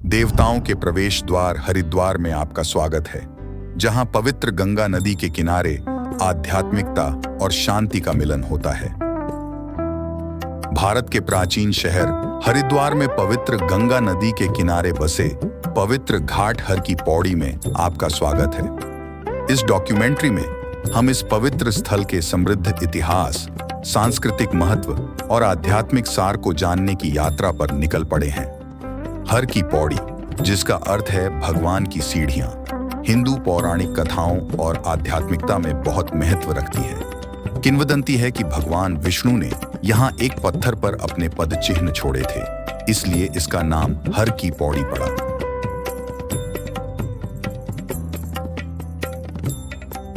देवताओं के प्रवेश द्वार हरिद्वार में आपका स्वागत है, जहां पवित्र गंगा नदी के किनारे आध्यात्मिकता और शांति का मिलन होता है। भारत के प्राचीन शहर हरिद्वार में पवित्र गंगा नदी के किनारे बसे पवित्र घाट हर की पौड़ी में आपका स्वागत है। इस डॉक्यूमेंट्री में हम इस पवित्र स्थल के समृद्ध इतिहास, सांस्कृतिक महत्व और आध्यात्मिक सार को जानने की यात्रा पर निकल पड़े हैं। हर की पौड़ी, जिसका अर्थ है भगवान की सीढ़ियां, हिंदू पौराणिक कथाओं और आध्यात्मिकता में बहुत महत्व रखती है। किंवदंती है कि भगवान विष्णु ने यहाँ एक पत्थर पर अपने पद चिन्ह छोड़े थे, इसलिए इसका नाम हर की पौड़ी पड़ा।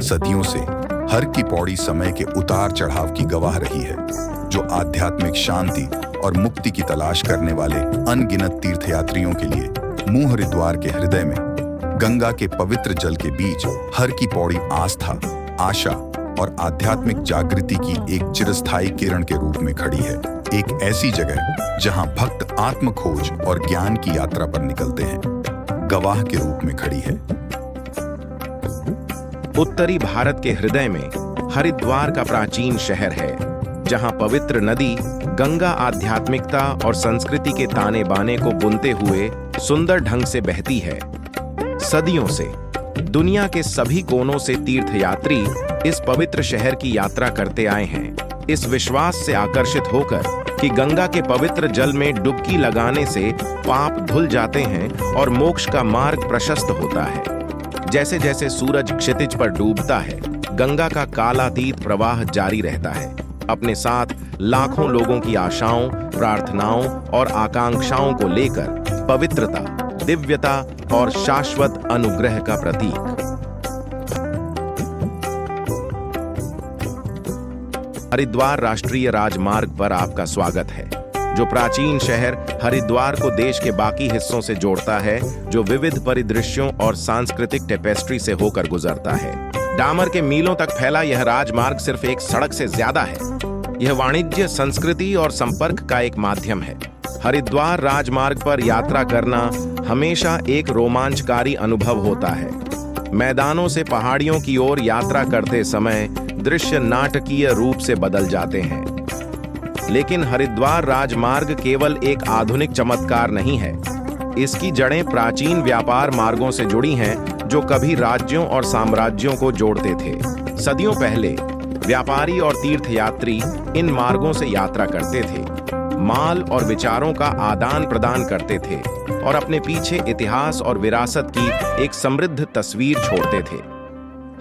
सदियों से हर की पौड़ी समय के उतार चढ़ाव की गवाह रही है, जो आध्यात्मिक शांति और मुक्ति की तलाश करने वाले अनगिनत तीर्थयात्रियों के लिए मुंह हरिद्वार के हृदय में गंगा के पवित्र जल के बीच हर की पौड़ी आस्था, आशा और आध्यात्मिक जागृति की एक चिरस्थायी किरण के रूप में खड़ी है। एक ऐसी जगह जहां भक्त आत्म खोज और ज्ञान की यात्रा पर निकलते हैं, गवाह के रूप में खड़ी है। उत्तरी भारत के हृदय में हरिद्वार का प्राचीन शहर है, जहां पवित्र नदी गंगा आध्यात्मिकता और संस्कृति के ताने बाने को बुनते हुए सुंदर ढंग से बहती है। सदियों से दुनिया के सभी कोनों से तीर्थयात्री इस पवित्र शहर की यात्रा करते आए हैं, इस विश्वास से आकर्षित होकर कि गंगा के पवित्र जल में डुबकी लगाने से पाप धुल जाते हैं और मोक्ष का मार्ग प्रशस्त होता है। जैसे जैसे सूरज क्षितिज पर डूबता है, गंगा का कालातीत प्रवाह जारी रहता है, अपने साथ लाखों लोगों की आशाओं, प्रार्थनाओं और आकांक्षाओं को लेकर पवित्रता, दिव्यता और शाश्वत अनुग्रह का प्रतीक। हरिद्वार राष्ट्रीय राजमार्ग पर आपका स्वागत है, जो प्राचीन शहर हरिद्वार को देश के बाकी हिस्सों से जोड़ता है, जो विविध परिदृश्यों और सांस्कृतिक टेपेस्ट्री से होकर गुजरता है। डामर के मीलों तक फैला यह राजमार्ग सिर्फ एक सड़क से ज्यादा है। यह वाणिज्य, संस्कृति और संपर्क का एक माध्यम है। हरिद्वार राजमार्ग पर यात्रा करना हमेशा एक रोमांचकारी अनुभव होता है। मैदानों से पहाड़ियों की ओर यात्रा करते समय दृश्य नाटकीय रूप से बदल जाते हैं। लेकिन हरिद्वार राजमार्ग केवल एक आधुनिक चमत्कार नहीं है। इसकी जड़ें प्राचीन व्यापार मार्गों से जुड़ी हैं, जो कभी राज्यों और साम्राज्यों को जोड़ते थे। सदियों पहले व्यापारी और तीर्थयात्री इन मार्गों से यात्रा करते थे, माल और विचारों का आदान प्रदान करते थे और अपने पीछे इतिहास और विरासत की एक समृद्ध तस्वीर छोड़ते थे।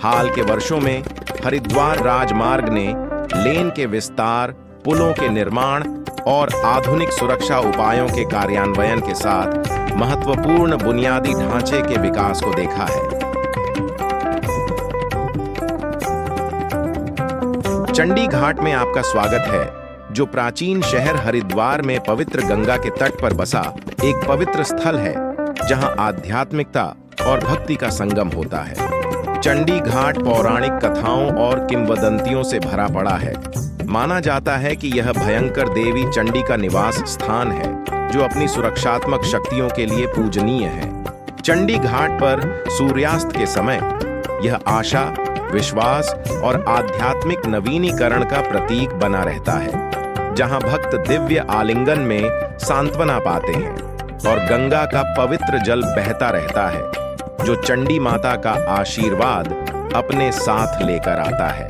हाल के वर्षों में हरिद्वार राजमार्ग ने लेन के विस्तार, पुलों के निर्माण और आधुनिक सुरक्षा उपायों के कार्यान्वयन के साथ महत्वपूर्ण बुनियादी ढांचे के विकास को देखा है। चंडी घाट में आपका स्वागत है, जो प्राचीन शहर हरिद्वार में पवित्र गंगा के तट पर बसा एक पवित्र स्थल है, जहां आध्यात्मिकता और भक्ति का संगम होता है। चंडी घाट पौराणिक कथाओं और किंवदंतियों से भरा पड़ा है। माना जाता है कि यह भयंकर देवी चंडी का निवास स्थान है, जो अपनी सुरक्षात्मक शक्तियों के लिए पूजनीय है। चंडी घाट पर सूर्यास्त के समय यह आशा, विश्वास और आध्यात्मिक नवीनीकरण का प्रतीक बना रहता है, जहां भक्त दिव्य आलिंगन में सांत्वना पाते हैं और गंगा का पवित्र जल बहता रहता है, जो चंडी माता का आशीर्वाद अपने साथ लेकर आता है।